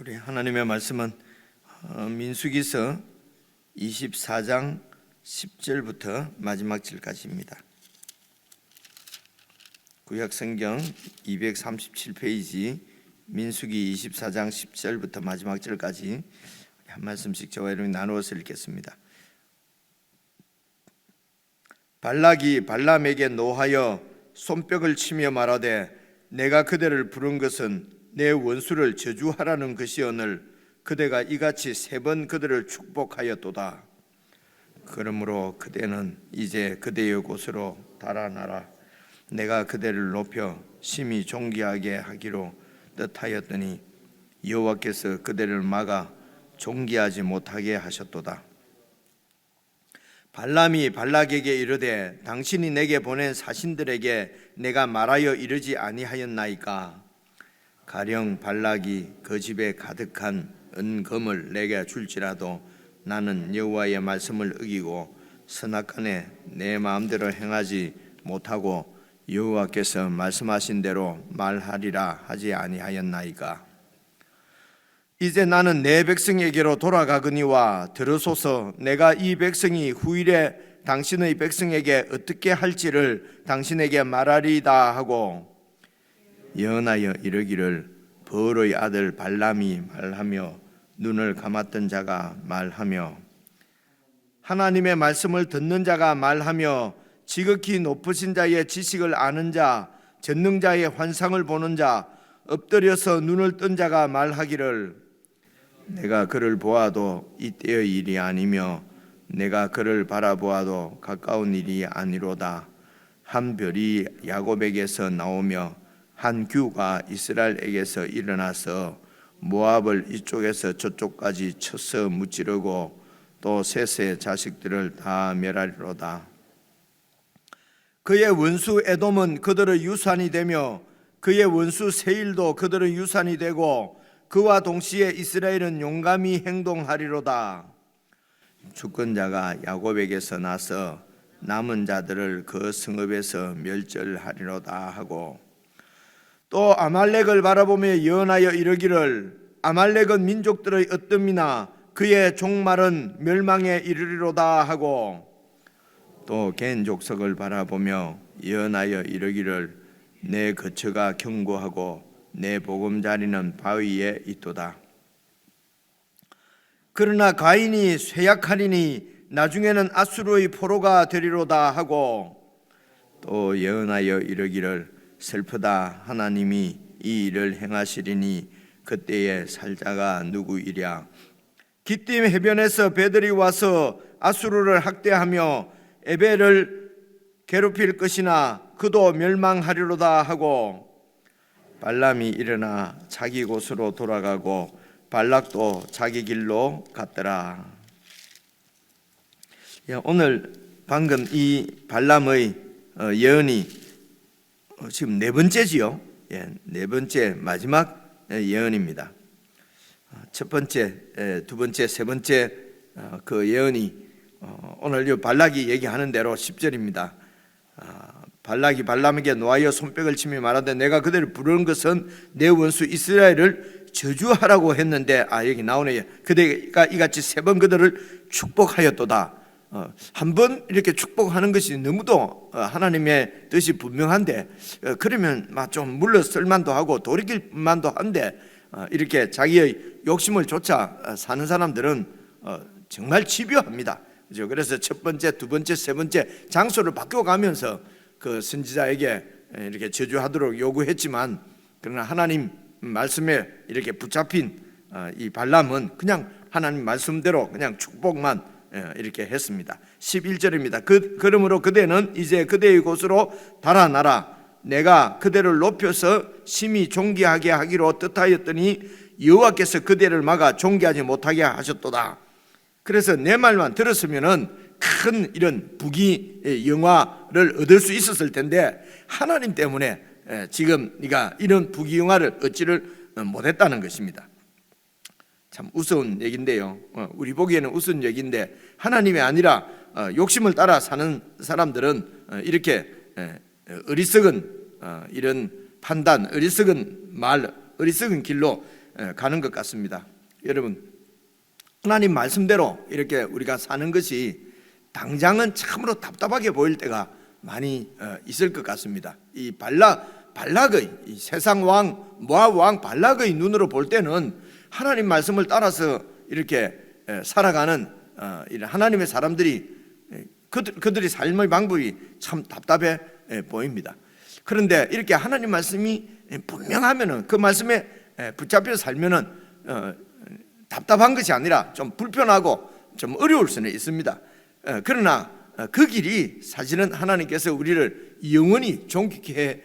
우리 하나님의 말씀은 민수기서 24장 10절부터 마지막 절까지입니다. 구약성경 237페이지 민수기 24장 10절부터 마지막 절까지 한 말씀씩 저와 여러분이 나누어서 읽겠습니다. 발락이 발람에게 노하여 손뼉을 치며 말하되 내가 그대를 부른 것은 내 원수를 저주하라는 것이오늘 그대가 이같이 3번 그들을 축복하였도다. 그러므로 그대는 이제 그대의 곳으로 달아나라. 내가 그대를 높여 심히 존귀하게 하기로 뜻하였더니 여호와께서 그대를 막아 존귀하지 못하게 하셨도다. 발람이 발락에게 이르되 당신이 내게 보낸 사신들에게 내가 말하여 이르지 아니하였나이까? 가령 발락이 그 집에 가득한 은금을 내게 줄지라도 나는 여호와의 말씀을 어기고 선악간에 내 마음대로 행하지 못하고 여호와께서 말씀하신 대로 말하리라 하지 아니하였나이까? 이제 나는 내 백성에게로 돌아가거니와 들으소서. 내가 이 백성이 후일에 당신의 백성에게 어떻게 할지를 당신에게 말하리이다 하고 예언하여 이르기를 벌의 아들 발람이 말하며 눈을 감았던 자가 말하며 하나님의 말씀을 듣는 자가 말하며 지극히 높으신 자의 지식을 아는 자 전능자의 환상을 보는 자 엎드려서 눈을 뜬 자가 말하기를 내가 그를 보아도 이때의 일이 아니며 내가 그를 바라보아도 가까운 일이 아니로다. 한 별이 야곱에게서 나오며 한 규가 이스라엘에게서 일어나서 모압을 이쪽에서 저쪽까지 쳐서 무찌르고 또 셋의 자식들을 다 멸하리로다. 그의 원수 에돔은 그들의 유산이 되며 그의 원수 세일도 그들의 유산이 되고 그와 동시에 이스라엘은 용감히 행동하리로다. 주권자가 야곱에게서 나서 남은 자들을 그 성읍에서 멸절하리로다 하고 또 아말렉을 바라보며 예언하여 이르기를 아말렉은 민족들의 으뜸이나 그의 종말은 멸망에 이르리로다 하고 또 겐 족속을 바라보며 예언하여 이르기를 내 거처가 견고하고 내 보금자리는 바위에 있도다. 그러나 가인이 쇠약하리니 나중에는 아수르의 포로가 되리로다 하고 또 예언하여 이르기를 슬프다. 하나님이 이 일을 행하시리니 그때에 살자가 누구이랴? 기띔 해변에서 배들이 와서 아수르를 학대하며 에벨을 괴롭힐 것이나 그도 멸망하리로다 하고 발람이 일어나 자기 곳으로 돌아가고 발락도 자기 길로 갔더라. 오늘 방금 이 발람의 예언이 지금 4번째지요. 4번째 마지막 예언입니다. 첫 번째, 두 번째, 세 번째 그 예언이 오늘 이 발락이 얘기하는 대로 10절입니다. 발락이 발람에게 노하여 손뼉을 치며 말하되 내가 그들을 부르는 것은 내 원수 이스라엘을 저주하라고 했는데 여기 나오네요. 그대가 이같이 3번 그들을 축복하였도다. 한 번 이렇게 축복하는 것이 너무도 하나님의 뜻이 분명한데 그러면 좀 물러설 만도 하고 돌이킬 만도 한데 이렇게 자기의 욕심을 쫓아 사는 사람들은 정말 집요합니다. 그래서 첫 번째, 두 번째, 세 번째 장소를 바꿔가면서 그 선지자에게 이렇게 저주하도록 요구했지만 그러나 하나님 말씀에 이렇게 붙잡힌 이 발람은 그냥 하나님 말씀대로 그냥 축복만 이렇게 했습니다. 11절입니다. 그러므로 그대는 이제 그대의 곳으로 달아나라. 내가 그대를 높여서 심히 존귀하게 하기로 뜻하였더니 여호와께서 그대를 막아 존귀하지 못하게 하셨도다. 그래서 내 말만 들었으면은 큰 이런 부귀 영화를 얻을 수 있었을 텐데 하나님 때문에 지금 네가 이런 부귀 영화를 얻지를 못했다는 것입니다. 참 우스운 얘기인데요. 우리 보기에는 우스운 얘기인데 하나님이 아니라 욕심을 따라 사는 사람들은 이렇게 어리석은 이런 판단, 어리석은 말, 어리석은 길로 가는 것 같습니다. 여러분, 하나님 말씀대로 이렇게 우리가 사는 것이 당장은 참으로 답답하게 보일 때가 많이 있을 것 같습니다. 이 발락의 이 세상 왕 모압 왕 발락의 눈으로 볼 때는 하나님 말씀을 따라서 이렇게 살아가는 이런 하나님의 사람들이 그들의 삶의 방법이 참 답답해 보입니다. 그런데 이렇게 하나님 말씀이 분명하면은 그 말씀에 붙잡혀 살면은 답답한 것이 아니라 좀 불편하고 좀 어려울 수는 있습니다. 그러나 그 길이 사실은 하나님께서 우리를 영원히 존귀케 해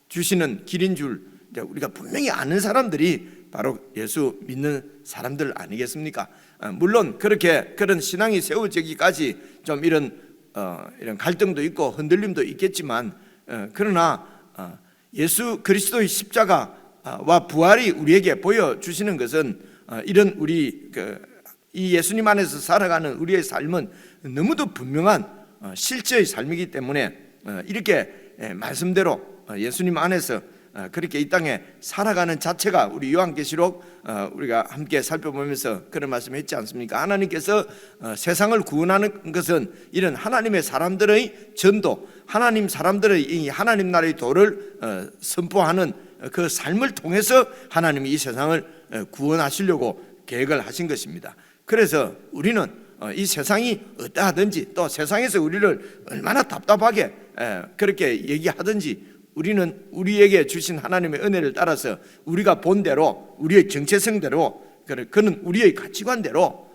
주시는 길인 줄 우리가 분명히 아는 사람들이 바로 예수 믿는 사람들 아니겠습니까? 물론 그런 신앙이 세워지기까지 좀 이런 갈등도 있고 흔들림도 있겠지만, 그러나 예수 그리스도의 십자가와 부활이 우리에게 보여주시는 것은 이런 이 예수님 안에서 살아가는 우리의 삶은 너무도 분명한 실제의 삶이기 때문에 이렇게 말씀대로 예수님 안에서 그렇게 이 땅에 살아가는 자체가 우리 요한계시록 우리가 함께 살펴보면서 그런 말씀했지 않습니까? 하나님께서 세상을 구원하는 것은 이런 하나님의 사람들의 전도, 하나님 사람들의 이 하나님 나라의 도를 선포하는 그 삶을 통해서 하나님이 이 세상을 구원하시려고 계획을 하신 것입니다. 그래서 우리는 이 세상이 어떠하든지 또 세상에서 우리를 얼마나 답답하게 그렇게 얘기하든지 우리는 우리에게 주신 하나님의 은혜를 따라서 우리가 본 대로 우리의 정체성대로 그는 우리의 가치관대로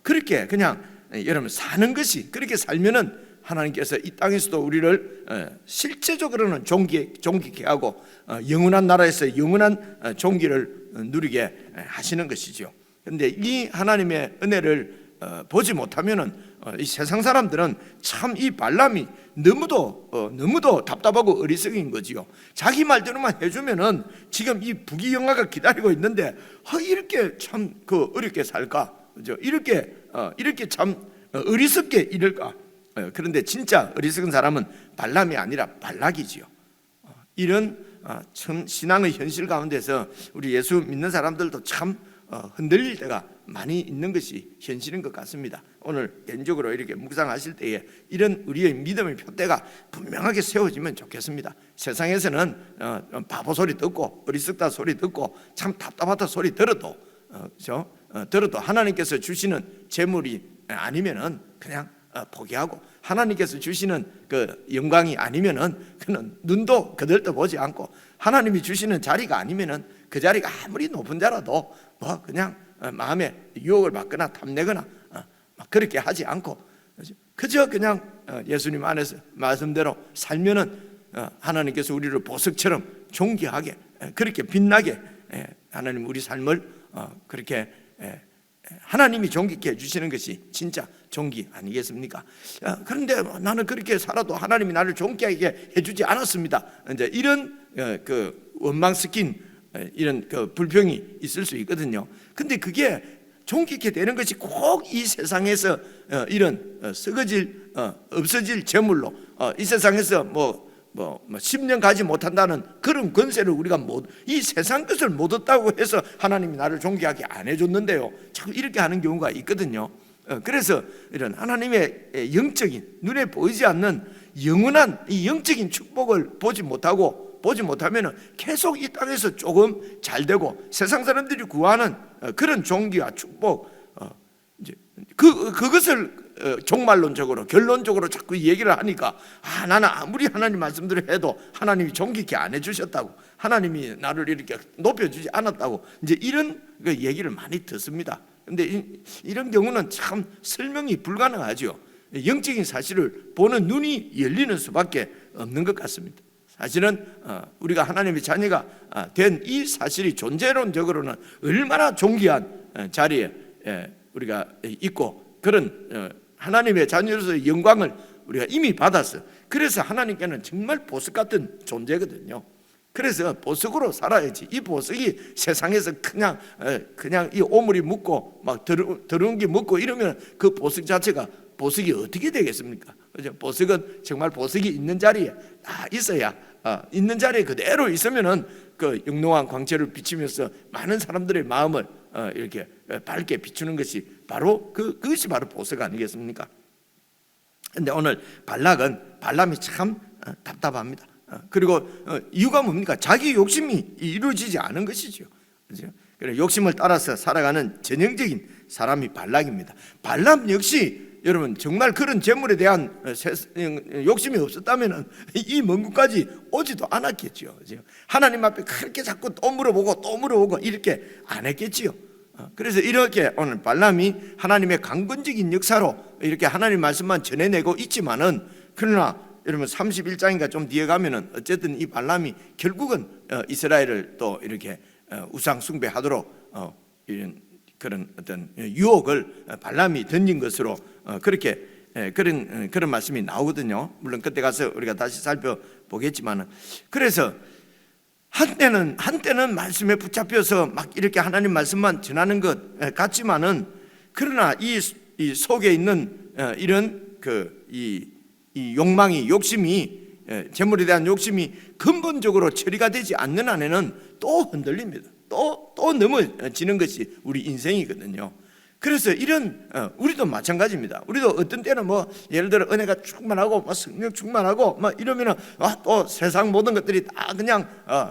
그렇게 그냥 여러분 사는 것이, 그렇게 살면은 하나님께서 이 땅에서도 우리를 실제적으로는 존귀케 하고 영원한 나라에서 영원한 존귀를 누리게 하시는 것이죠. 그런데 이 하나님의 은혜를 보지 못하면은 이 세상 사람들은 참 이 발람이 너무도 답답하고 어리석인 거지요. 자기 말대로만 해주면은 지금 이 부귀영화가 기다리고 있는데 이렇게 참 어렵게 살까? 그죠? 이렇게 참 어리석게 이럴까? 그런데 진짜 어리석은 사람은 발람이 아니라 발락이지요. 이런 참 신앙의 현실 가운데서 우리 예수 믿는 사람들도 참 흔들릴 때가 많이 있는 것이 현실인 것 같습니다. 오늘 개인적으로 이렇게 묵상하실 때에 이런 우리의 믿음의 표대가 분명하게 세워지면 좋겠습니다. 세상에서는 바보 소리 듣고 어리석다 소리 듣고 참 답답하다 소리 들어도 들어도 하나님께서 주시는 재물이 아니면은 그냥 포기하고, 하나님께서 주시는 그 영광이 아니면은 그는 눈도 거들떠 보지 않고, 하나님이 주시는 자리가 아니면은 그 자리가 아무리 높은 자라도 뭐 그냥 마음에 유혹을 받거나 탐내거나 막 그렇게 하지 않고 그저 그냥 예수님 안에서 말씀대로 살면은 하나님께서 우리를 보석처럼 존귀하게 그렇게 빛나게 하나님 우리 삶을 그렇게 하나님이 존귀케 해주시는 것이 진짜 존귀 아니겠습니까? 그런데 나는 그렇게 살아도 하나님이 나를 존귀하게 해주지 않았습니다. 이제 이런 그 원망 섞인 이런 그 불평이 있을 수 있거든요. 근데 그게 존귀케 되는 것이 꼭 이 세상에서 이런 썩어질 없어질 재물로 이 세상에서 뭐 10년 가지 못한다는 그런 권세를 우리가 이 세상 것을 못 얻다고 해서 하나님이 나를 존귀하게 안 해줬는데요, 자꾸 이렇게 하는 경우가 있거든요. 그래서 이런 하나님의 영적인 눈에 보이지 않는 영원한 이 영적인 축복을 보지 못하면 계속 이 땅에서 조금 잘 되고 세상 사람들이 구하는 그런 존귀와 축복, 이제 그것을 종말론적으로 결론적으로 자꾸 얘기를 하니까 나는 아무리 하나님 말씀대로 해도 하나님이 존귀케 안 해주셨다고, 하나님이 나를 이렇게 높여주지 않았다고 이제 이런 얘기를 많이 듣습니다. 그런데 이런 경우는 참 설명이 불가능하죠. 영적인 사실을 보는 눈이 열리는 수밖에 없는 것 같습니다. 사실은 우리가 하나님의 자녀가 된 이 사실이 존재론적으로는 얼마나 존귀한 자리에 우리가 있고 그런 하나님의 자녀로서의 영광을 우리가 이미 받았어요. 그래서 하나님께는 정말 보석 같은 존재거든요. 그래서 보석으로 살아야지. 이 보석이 세상에서 그냥 이 오물이 묻고 막 더러운 게 묻고 이러면 그 보석 자체가 보석이 어떻게 되겠습니까? 그죠? 보석은 정말 보석이 있는 자리에 있어야 있는 자리에 그대로 있으면은 그 영롱한 광채를 비치면서 많은 사람들의 마음을 이렇게 밝게 비추는 것이 바로 그것이 바로 보석 아니겠습니까? 근데 오늘 발람이 참 답답합니다. 그리고 이유가 뭡니까? 자기 욕심이 이루어지지 않은 것이죠. 그렇죠? 그래서 욕심을 따라서 살아가는 전형적인 사람이 발락입니다. 발람 역시 여러분 정말 그런 재물에 대한 욕심이 없었다면 이 먼 곳까지 오지도 않았겠죠. 그렇죠? 하나님 앞에 그렇게 자꾸 또 물어보고 이렇게 안 했겠지요. 그래서 이렇게 오늘 발람이 하나님의 강권적인 역사로 이렇게 하나님 말씀만 전해내고 있지만은, 그러나 여러분 31장인가 좀 뒤에 가면은 어쨌든 이 발람이 결국은 이스라엘을 또 이렇게 우상 숭배하도록 이런 그런 어떤 유혹을 발람이 던진 것으로 그렇게 그런 말씀이 나오거든요. 물론 그때 가서 우리가 다시 살펴보겠지만은, 그래서 한때는 말씀에 붙잡혀서 막 이렇게 하나님 말씀만 전하는 것 같지만은, 그러나 이 속에 있는 이런 이 욕망이, 욕심이, 재물에 대한 욕심이 근본적으로 처리가 되지 않는 한에는 또 흔들립니다. 또 넘어지는 것이 우리 인생이거든요. 그래서 이런 우리도 마찬가지입니다. 우리도 어떤 때는 뭐 예를 들어 은혜가 충만하고 뭐 성령 충만하고 막 이러면은 또 세상 모든 것들이 다 그냥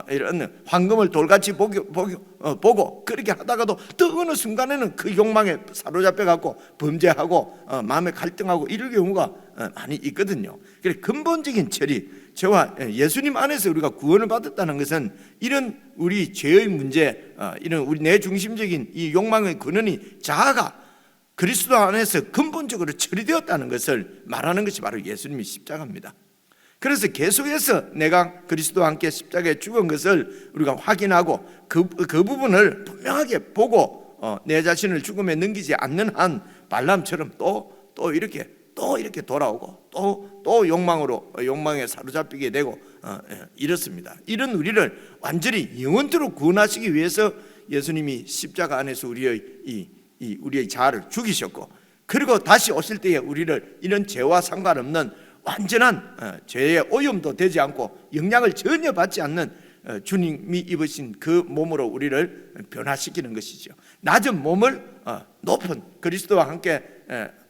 이런 황금을 돌같이 보고 그렇게 하다가도 또 어느 순간에는 그 욕망에 사로잡혀 갖고 범죄하고 마음에 갈등하고 이럴 경우가 많이 있거든요. 그래서 근본적인 처리, 저와 예수님 안에서 우리가 구원을 받았다는 것은 이런 우리 죄의 문제, 이런 우리 내 중심적인 이 욕망의 근원이 자아가 그리스도 안에서 근본적으로 처리되었다는 것을 말하는 것이 바로 예수님의 십자가입니다. 그래서 계속해서 내가 그리스도와 함께 십자가에 죽은 것을 우리가 확인하고 그 부분을 분명하게 보고 내 자신을 죽음에 넘기지 않는 한 발람처럼 또 이렇게 돌아오고 또 욕망에 사로잡히게 되고 이렇습니다. 이런 우리를 완전히 영원토록 구원하시기 위해서 예수님이 십자가 안에서 우리의 자아를 죽이셨고, 그리고 다시 오실 때에 우리를 이런 죄와 상관없는 완전한 죄의 오염도 되지 않고 영향을 전혀 받지 않는 주님이 입으신 그 몸으로 우리를 변화시키는 것이죠. 낮은 몸을 높은 그리스도와 함께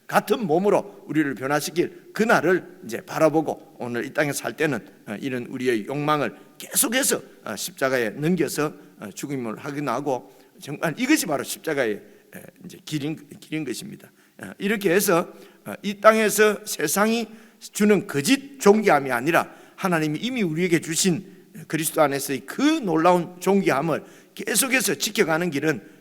같은 몸으로 우리를 변화시킬 그날을 이제 바라보고 오늘 이 땅에 살 때는 이런 우리의 욕망을 계속해서 십자가에 넘겨서 죽임을 확인하고, 정말 이것이 바로 십자가의 이제 길인 것입니다. 이렇게 해서 이 땅에서 세상이 주는 거짓 존귀함이 아니라 하나님이 이미 우리에게 주신 그리스도 안에서의 그 놀라운 존귀함을 계속해서 지켜가는 길은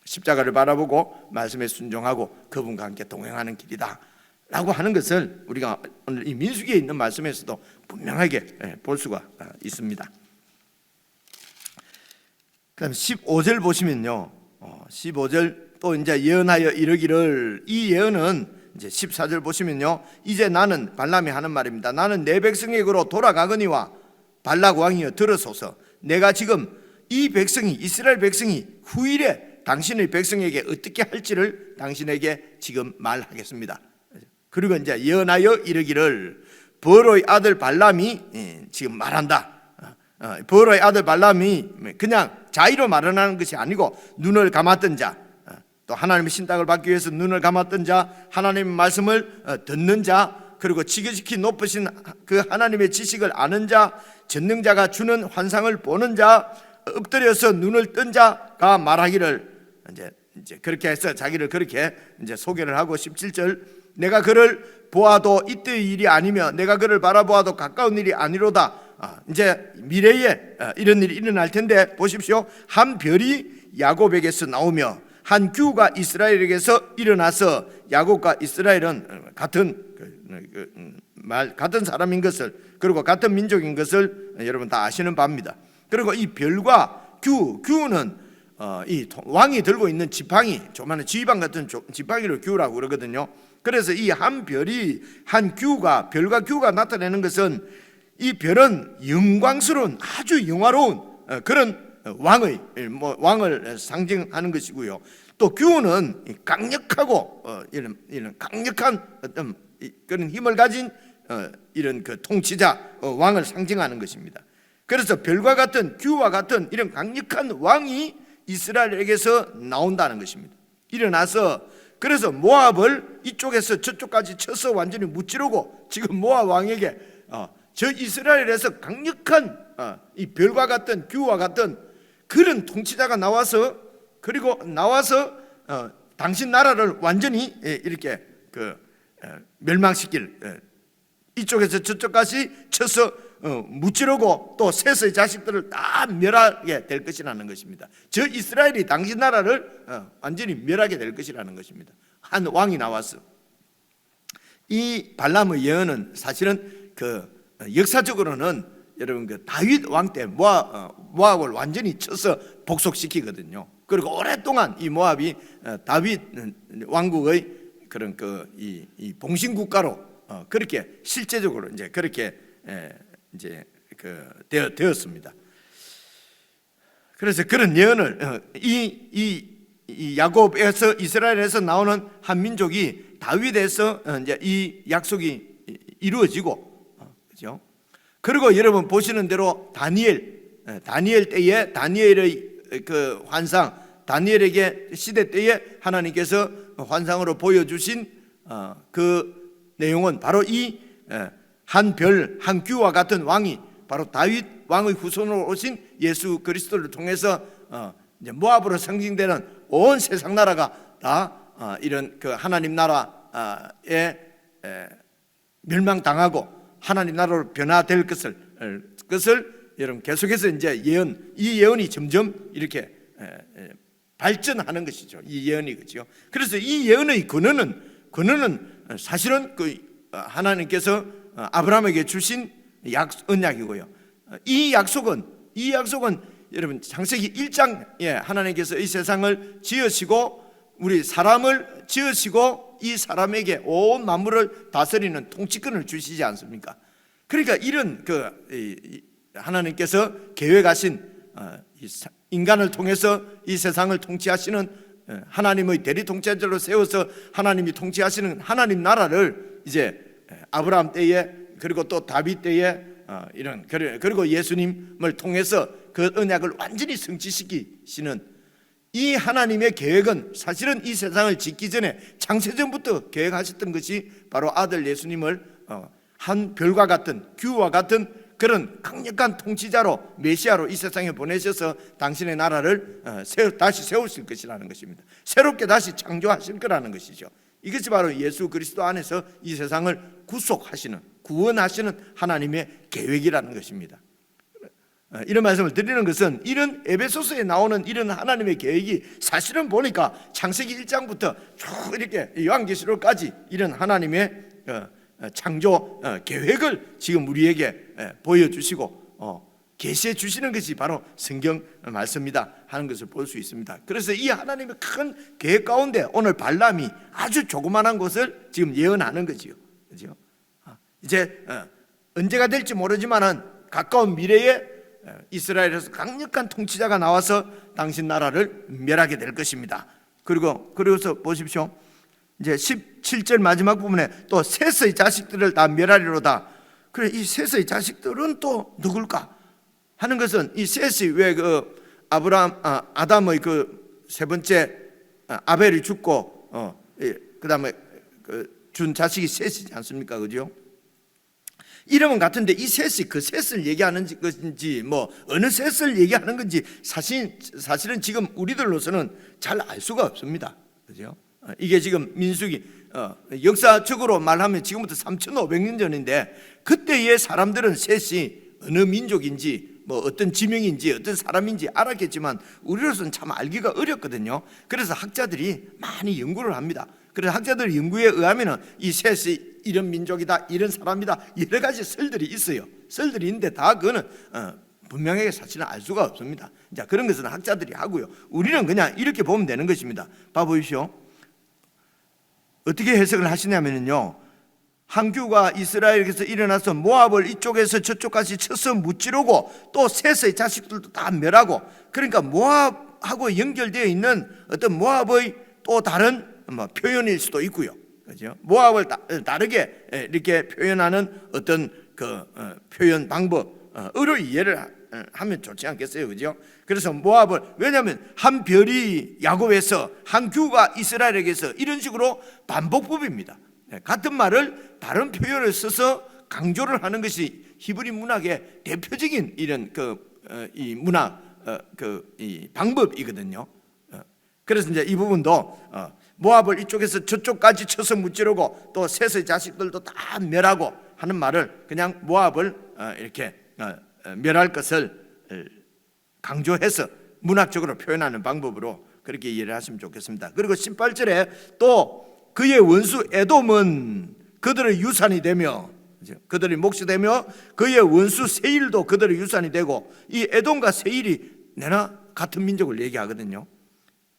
십자가를 바라보고 말씀에 순종하고 그분과 함께 동행하는 길이다 라고 하는 것을 우리가 오늘 이 민수기에 있는 말씀에서도 분명하게 볼 수가 있습니다. 그다음 15절 보시면요, 15절 또 이제 예언하여 이르기를, 이 예언은 이제 14절 보시면요, 이제 나는 발람이 하는 말입니다. 나는 내 백성에게로 돌아가거니와 발락 왕이여 들으소서. 내가 지금 이 백성이, 이스라엘 백성이 후일에 당신의 백성에게 어떻게 할지를 당신에게 지금 말하겠습니다. 그리고 이제 예언하여 이르기를, 버로의 아들 발람이 지금 말한다. 버로의 아들 발람이 그냥 자의로 말하는 것이 아니고 눈을 감았던 자, 또 하나님의 신탁을 받기 위해서 눈을 감았던 자, 하나님의 말씀을 듣는 자, 그리고 지극히 높으신 그 하나님의 지식을 아는 자, 전능자가 주는 환상을 보는 자, 엎드려서 눈을 뜬 자가 말하기를, 이제 그렇게 해서 자기를 그렇게 이제 소개를 하고 17절, 내가 그를 보아도 이때의 일이 아니며 내가 그를 바라보아도 가까운 일이 아니로다. 이제 미래에 이런 일이 일어날 텐데 보십시오. 한 별이 야곱에게서 나오며 한 규가 이스라엘에게서 일어나서, 야곱과 이스라엘은 같은 사람인 것을, 그리고 같은 민족인 것을 여러분 다 아시는 바입니다. 그리고 이 별과 규는 이 왕이 들고 있는 지팡이, 조그마한 지휘방 같은 지팡이를 규라고 그러거든요. 그래서 이 한 별이 별과 규가 나타내는 것은, 이 별은 영광스러운 아주 영화로운 그런 왕을 상징하는 것이고요. 또 규는 강력하고 이런 강력한 어떤 그런 힘을 가진 이런 그 통치자 왕을 상징하는 것입니다. 그래서 별과 같은 규와 같은 이런 강력한 왕이 이스라엘에게서 나온다는 것입니다. 일어나서 그래서 모압을 이쪽에서 저쪽까지 쳐서 완전히 무찌르고 지금 모압 왕에게 저 이스라엘에서 강력한 이 별과 같은 규와 같은 그런 통치자가 나와서 그리고 나와서 당신 나라를 완전히 이렇게 멸망시킬 이쪽에서 저쪽까지 쳐서 무찌르고 또 셋의 자식들을 다 멸하게 될 것이라는 것입니다. 저 이스라엘이 당신 나라를 완전히 멸하게 될 것이라는 것입니다. 한 왕이 나왔어. 이 발람의 예언은 사실은 역사적으로는 여러분 다윗 왕 때 모압을 완전히 쳐서 복속시키거든요. 그리고 오랫동안 이 모압이 다윗 왕국의 그런 이 봉신 국가로 그렇게 실제적으로 이제 그렇게 되었습니다. 그래서 그런 예언을 이 야곱에서 이스라엘에서 나오는 한 민족이 다윗에서 이제 이 약속이 이루어지고 그렇죠. 그리고 여러분 보시는 대로 다니엘 때에 다니엘의 그 환상, 다니엘에게 시대 때에 하나님께서 환상으로 보여주신 그 내용은 바로 이 한 별, 한 규와 같은 왕이 바로 다윗 왕의 후손으로 오신 예수 그리스도를 통해서 이제 모압으로 상징되는 온 세상 나라가 다 이런 그 하나님 나라에 멸망당하고 하나님 나라로 변화될 것을 여러분 계속해서 이제 이 예언이 점점 이렇게 발전하는 것이죠. 이 예언이 그렇죠. 그래서 이 예언의 근원은 사실은 하나님께서 아브라함에게 주신 언약이고요. 이 약속은 여러분 창세기 1장에 하나님께서 이 세상을 지으시고 우리 사람을 지으시고 이 사람에게 온 만물을 다스리는 통치권을 주시지 않습니까? 그러니까 이런 하나님께서 계획하신 인간을 통해서 이 세상을 통치하시는 하나님의 대리 통치자로 세워서 하나님이 통치하시는 하나님 나라를 이제 아브라함 때에 그리고 또 다윗 때에 그리고 예수님을 통해서 그 언약을 완전히 성취시키시는 이 하나님의 계획은 사실은 이 세상을 짓기 전에 창세전부터 계획하셨던 것이 바로 아들 예수님을 한 별과 같은 규와 같은 그런 강력한 통치자로 메시아로 이 세상에 보내셔서 당신의 나라를 다시 세우실 것이라는 것입니다. 새롭게 다시 창조하실 거라는 것이죠. 이것이 바로 예수 그리스도 안에서 이 세상을 구원하시는 하나님의 계획이라는 것입니다. 이런 말씀을 드리는 것은 이런 에베소서에 나오는 이런 하나님의 계획이 사실은 보니까 창세기 1장부터 쭉 이렇게 요한계시록까지 이런 하나님의 창조 계획을 지금 우리에게 보여주시고 계시해 주시는 것이 바로 성경 말씀이다 하는 것을 볼 수 있습니다. 그래서 이 하나님의 큰 계획 가운데 오늘 발람이 아주 조그만한 것을 지금 예언하는 거지요. 그렇죠? 이제 언제가 될지 모르지만은 가까운 미래에 이스라엘에서 강력한 통치자가 나와서 당신 나라를 멸하게 될 것입니다. 그리고서 보십시오. 이제 17절 마지막 부분에 또 셋의 자식들을 다 멸하리로다. 그래, 이 셋의 자식들은 또 누굴까 하는 것은 이 셋이 왜 아담의 세 번째 아벨이 죽고 그다음에 준 자식이 셋이지 않습니까? 그죠? 이름은 같은데 이 셋이 그 셋을 얘기하는 것인지 뭐 어느 셋을 얘기하는 건지 사실은 지금 우리들로서는 잘 알 수가 없습니다. 그죠? 이게 지금 민수기 역사적으로 말하면 지금부터 3,500년 전인데 그때의 사람들은 셋이 어느 민족인지 뭐 어떤 지명인지 어떤 사람인지 알았겠지만 우리로서는 참 알기가 어렵거든요. 그래서 학자들이 많이 연구를 합니다. 그래서 학자들 연구에 의하면 이 셋이 이런 민족이다, 이런 사람이다, 여러 가지 설들이 있어요. 설들이 있는데 다 그거는 분명하게 사실은 알 수가 없습니다. 자, 그런 것은 학자들이 하고요. 우리는 그냥 이렇게 보면 되는 것입니다. 봐보십시오. 어떻게 해석을 하시냐면요, 한규가 이스라엘에서 일어나서 모압을 이쪽에서 저쪽까지 쳐서 무찌르고 또 셋의 자식들도 다 멸하고, 그러니까 모압하고 연결되어 있는 어떤 모압의 또 다른 표현일 수도 있고요. 그죠? 모압을 다르게 이렇게 표현하는 어떤 표현 방법으로 이해를 하면 좋지 않겠어요, 그죠? 그래서 모압을, 왜냐하면 한 별이 야곱에서 한 규가 이스라엘에게서 이런 식으로 반복법입니다. 같은 말을 다른 표현을 써서 강조를 하는 것이 히브리 문학의 대표적인 이런 이 문학 이 방법이거든요. 그래서 이제 이 부분도 모압을 이쪽에서 저쪽까지 쳐서 무찌르고 또 셋의 자식들도 다 멸하고 하는 말을 그냥 모압을 이렇게 멸할 것을 강조해서 문학적으로 표현하는 방법으로 그렇게 이해를 하시면 좋겠습니다. 그리고 18절에 또 그의 원수 에돔은 그들의 유산이 되며, 그들의 몫이 되며, 그의 원수 세일도 그들의 유산이 되고, 이 에돔과 세일이 내나 같은 민족을 얘기하거든요.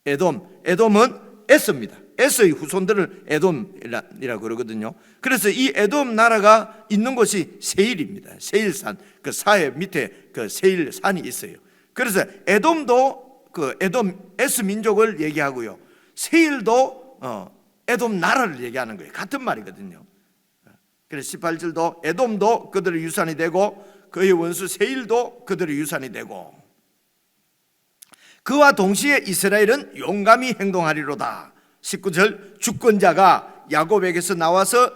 에돔은 에서입니다. 에서의 후손들을 에돔이라고 그러거든요. 그래서 이 에돔 나라가 있는 곳이 세일입니다. 세일산, 그 사해 밑에 그 세일산이 있어요. 그래서 에돔도 그 에돔 에스 민족을 얘기하고요, 세일도 에돔 나라를 얘기하는 거예요. 같은 말이거든요. 그래서 18절도 에돔도 그들의 유산이 되고 그의 원수 세일도 그들의 유산이 되고, 그와 동시에 이스라엘은 용감히 행동하리로다. 19절 주권자가 야곱에게서 나서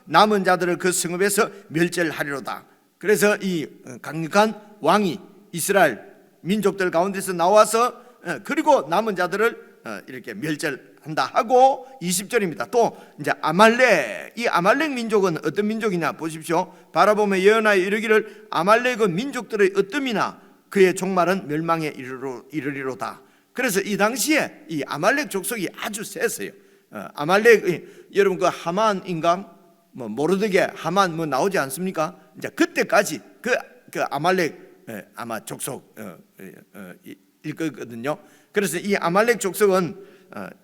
남은 자들을 그 성읍에서 멸절하리로다. 그래서 이 강력한 왕이 이스라엘 민족들 가운데서 나와서 그리고 남은 자들을 이렇게 멸절한다 하고, 20절입니다. 또 이제 아말렉, 이 아말렉 민족은 어떤 민족이냐 보십시오. 바라보며 예언하여 이르기를 아말렉은 민족들의 어뜸이나 그의 종말은 멸망에 이르리로다. 그래서 이 당시에 이 아말렉 족속이 아주 셌어요. 아말렉, 여러분 그 하만인가 모르드게 하만 나오지 않습니까? 이제 그때까지 그 아말렉 아마 족속 일 거거든요. 그래서 이 아말렉 족속은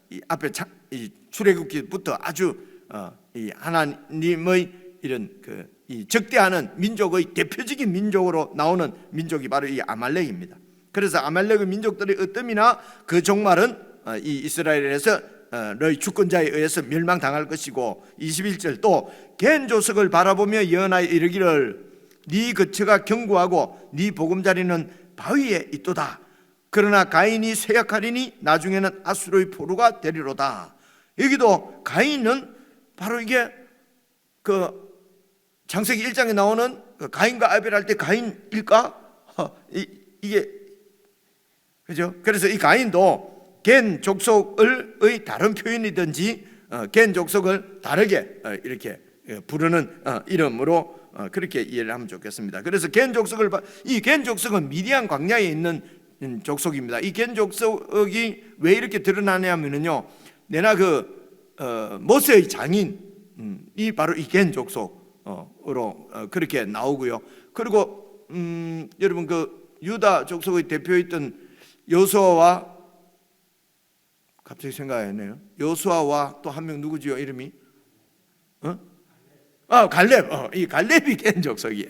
이 앞에 이 출애굽기부터 아주 이 하나님의 이런 이 적대하는 민족의 대표적인 민족으로 나오는 민족이 바로 이 아말렉입니다. 그래서 아말렉의 민족들의 어뜸이나 그 종말은 이 이스라엘에서 너희 주권자에 의해서 멸망당할 것이고, 21절 또 겐 조석을 바라보며 예언하여 이르기를 네 거처가 견고하고 네 보금자리는 바위에 있도다. 그러나 가인이 쇠약하리니 나중에는 아수르의 포로가 되리로다. 여기도 가인은 바로 이게 그 창세기 1장에 나오는 가인과 아벨 할 때 가인일까? 이게 그죠? 그래서 이 가인도 겐 족속의 다른 표현이든지 겐 족속을 다르게 이렇게 부르는 이름으로 그렇게 이해를 하면 좋겠습니다. 그래서 겐 족속은 미디안 광야에 있는 족속입니다. 이 겐 족속이 왜 이렇게 드러나냐면요, 내나 모세의 장인이 바로 이 겐 족속으로 그렇게 나오고요. 그리고 여러분 유다 족속의 대표였던 여호수아와, 갑자기 생각이 안 나요. 여호수아와 또 한 명 누구지요? 이름이? 갈렙. 이 갈렙이 겐 족속이에요.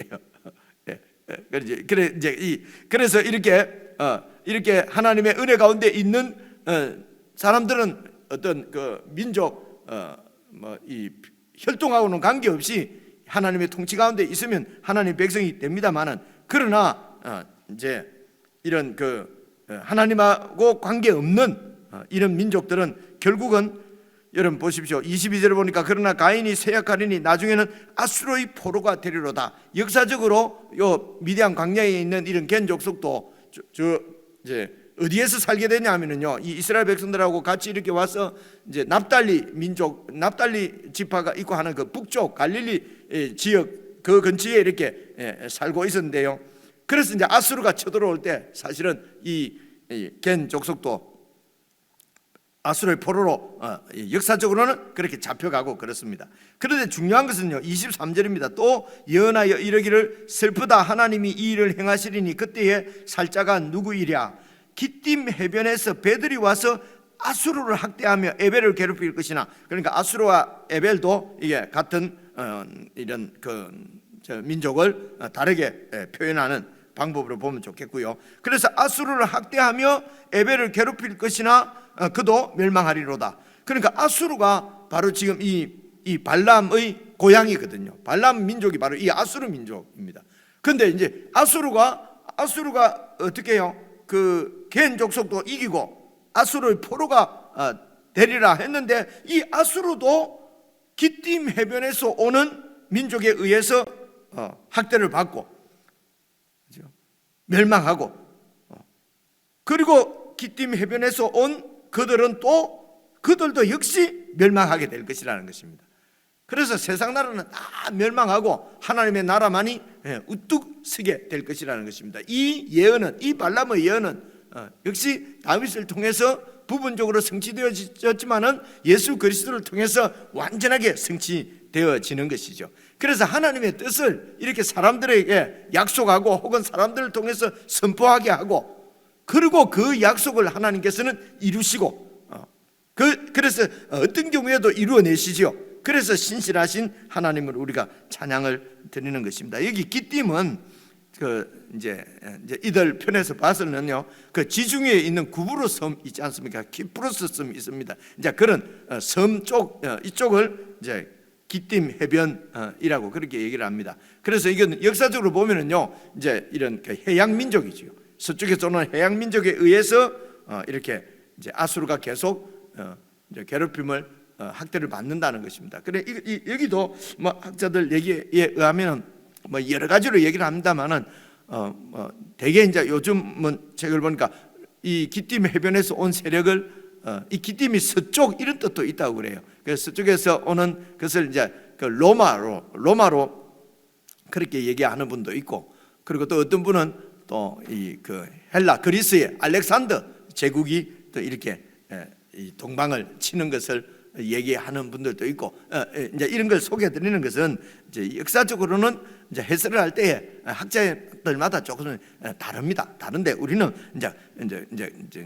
그래서 이렇게 하나님의 은혜 가운데 있는 사람들은 어떤 민족 이 혈통하고는 관계없이 하나님의 통치 가운데 있으면 하나님 백성이 됩니다만은, 그러나 이제 이런 하나님하고 관계없는 이런 민족들은 결국은 여러분 보십시오. 22절을 보니까 그러나 가인이 쇠약하리니 나중에는 아수르의 포로가 되리로다. 역사적으로 요 미디안 광야에 있는 이런 겐 족속도 이제 어디에서 살게 되냐면요, 이 이스라엘 백성들하고 같이 이렇게 와서 이제 납달리 지파가 있고 하는 그 북쪽 갈릴리 지역 그 근처에 이렇게 살고 있었는데요. 그래서 이제 아수르가 쳐들어올 때 사실은 이 겐 족속도 아수르의 포로로 역사적으로는 그렇게 잡혀가고 그렇습니다. 그런데 중요한 것은요, 23절입니다. 또 예언하여 이르기를 슬프다 하나님이 이 일을 행하시리니 그때에 살자가 누구이랴. 기띔 해변에서 배들이 와서 아수르를 학대하며 에벨을 괴롭힐 것이나. 그러니까 아수르와 에벨도 이게 같은 이런 민족을 다르게 표현하는 방법으로 보면 좋겠고요. 그래서 아수르를 학대하며 에벨을 괴롭힐 것이나 그도 멸망하리로다. 그러니까 아수르가 바로 지금 이 발람의 고향이거든요. 발람 민족이 바로 이 아수르 민족입니다. 그런데 이제 아수르가 아수르가 어떻게 해요? 그 겐 족속도 이기고 아수르의 포로가 되리라 했는데, 이 아수르도 기띔 해변에서 오는 민족에 의해서 학대를 받고 멸망하고, 그리고 기띔 해변에서 온 그들도 역시 멸망하게 될 것이라는 것입니다. 그래서 세상 나라는 다 멸망하고 하나님의 나라만이 우뚝 서게 될 것이라는 것입니다. 이 예언은, 이 발람의 예언은 역시 다윗을 통해서 부분적으로 성취되어졌지만은 예수 그리스도를 통해서 완전하게 성취되어지는 것이죠. 그래서 하나님의 뜻을 이렇게 사람들에게 약속하고 혹은 사람들을 통해서 선포하게 하고, 그리고 그 약속을 하나님께서는 이루시고, 그래서 어떤 경우에도 이루어내시죠. 그래서 신실하신 하나님을 우리가 찬양을 드리는 것입니다. 여기 기띔은 이제 이들 편에서 봐서는요, 그 지중해에 있는 구브로 섬 있지 않습니까? 키프로스 섬이 있습니다. 이제 그런 섬 이쪽을 이제 기띔 해변이라고 그렇게 얘기를 합니다. 그래서 이건 역사적으로 보면은요, 이제 이런 해양 민족이지요. 서쪽에서 오는 해양 민족에 의해서 이렇게 이제 아수르가 계속 이제 괴롭힘을 학대를 받는다는 것입니다. 그래 여기도 뭐 학자들 얘기에 의하면 뭐 여러 가지로 얘기를 합니다만은 대개 이제 요즘은 책을 보니까 이 기띔 해변에서 온 세력을 이 기띔이 서쪽 이런 뜻도 있다고 그래요. 그래서 서쪽에서 오는 것을 이제 그 로마로 그렇게 얘기하는 분도 있고, 그리고 또 어떤 분은 또 이 그 헬라 그리스의 알렉산더 제국이 또 이렇게 이 동방을 치는 것을 얘기하는 분들도 있고, 이제 이런 걸 소개해드리는 것은 이제 역사적으로는 이제 해설을 할 때에 학자들마다 조금은 다릅니다. 다른데 우리는 이제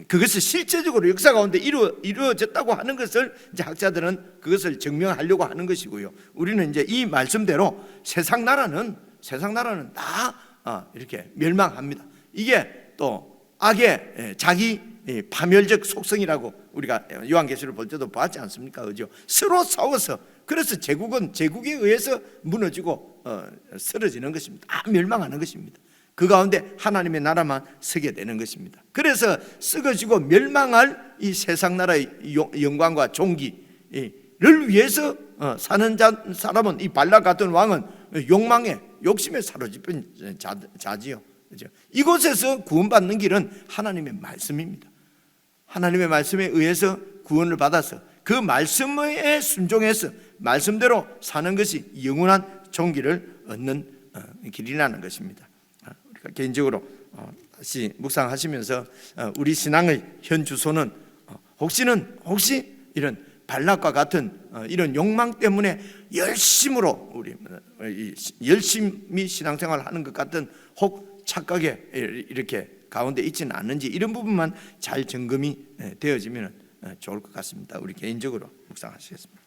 그것이 실제적으로 역사 가운데 이루어졌다고 하는 것을 이제 학자들은 그것을 증명하려고 하는 것이고요. 우리는 이제 이 말씀대로 세상 나라는 다 이렇게 멸망합니다. 이게 또 악의 자기 파멸적 속성이라고 우리가 요한계시를 볼 때도 봤지 않습니까? 그죠? 서로 싸워서, 그래서 제국은 제국에 의해서 무너지고 쓰러지는 것입니다. 다 멸망하는 것입니다. 그 가운데 하나님의 나라만 서게 되는 것입니다. 그래서 썩어지고 멸망할 이 세상 나라의 영광과 존귀를 위해서 사는 사람은, 이 발락 같은 왕은 욕망에 욕심에 사로잡힌 자지요. 그죠? 이곳에서 구원받는 길은 하나님의 말씀입니다. 하나님의 말씀에 의해서 구원을 받아서 그 말씀에 순종해서 말씀대로 사는 것이 영원한 존귀를 얻는 길이라는 것입니다. 우리가 개인적으로 다시 묵상하시면서 우리 신앙의 현 주소는 혹시 이런 발락과 같은 이런 욕망 때문에 열심히 신앙생활을 하는 것 같은 혹 착각에 이렇게 가운데 있지는 않는지, 이런 부분만 잘 점검이 되어지면 좋을 것 같습니다. 우리 개인적으로 묵상하시겠습니다.